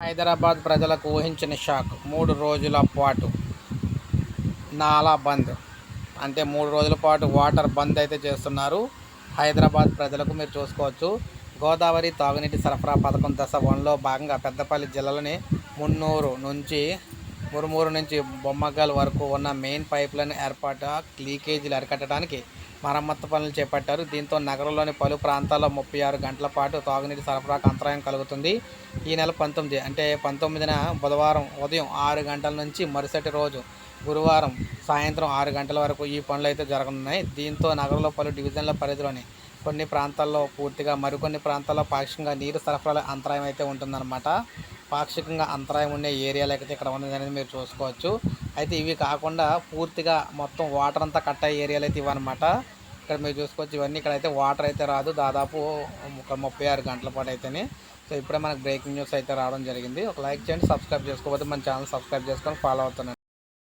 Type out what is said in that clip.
హైదరాబాద్ ప్రజలకు ఊహించని షాక్. 3 రోజుల పాటు నాలా బంద్. అంటే 3 రోజుల పాటు వాటర్ బంద్ అయితే చేస్తున్నారు హైదరాబాద్ ప్రజలకు. మీరు చూసుకోవచ్చు, గోదావరి తాగునీటి సరఫరా పథకం దశ 1లో భాగంగా పెద్దపల్లి జిల్లాలోని మురుమూరు నుంచి బొమ్మగల్ వరకు ఉన్న మెయిన్ పైప్లైన్ ఏర్పాటు లీకేజీలు అరికట్టడానికి మరమ్మత్తు పనులు చేపట్టారు. దీంతో నగరంలోని పలు ప్రాంతాల్లో 36 గంటల పాటు తాగునీటి సరఫరాకు అంతరాయం కలుగుతుంది. ఈ నెల 19 అంటే 19న బుధవారం ఉదయం 6 గంటల నుంచి మరుసటి రోజు గురువారం సాయంత్రం 6 గంటల వరకు ఈ పనులు అయితే జరగనున్నాయి. దీంతో నగరంలో పలు డివిజన్ల పరిధిలోని కొన్ని ప్రాంతాల్లో పూర్తిగా, మరికొన్ని ప్రాంతాల్లో పాక్షికంగా నీరు సరఫరాలో అంతరాయం అయితే ఉంటుందన్నమాట. పాక్షికంగా అంతరాయం ఉండే ఏరియాలు అయితే ఇక్కడ ఉన్నది అనేది మీరు చూసుకోవచ్చు. అయితే ఇవి కాకుండా పూర్తిగా మొత్తం వాటర్ అంతా కట్ అయ్యే ఏరియాలు అయితే ఇవన్నమాట. ఇక్కడ మీరు చూసుకోవచ్చు, ఇవన్నీ ఇక్కడైతే వాటర్ అయితే రాదు దాదాపు ఒక 36 గంటల పాటు అయితేనే. సో ఇప్పుడే మనకు బ్రేకింగ్ న్యూస్ అయితే రావడం జరిగింది. ఒక లైక్ చేయండి, సబ్స్క్రైబ్ చేసుకోకపోతే మన ఛానల్ సబ్స్క్రైబ్ చేసుకొని ఫాలో అవుతున్నాను.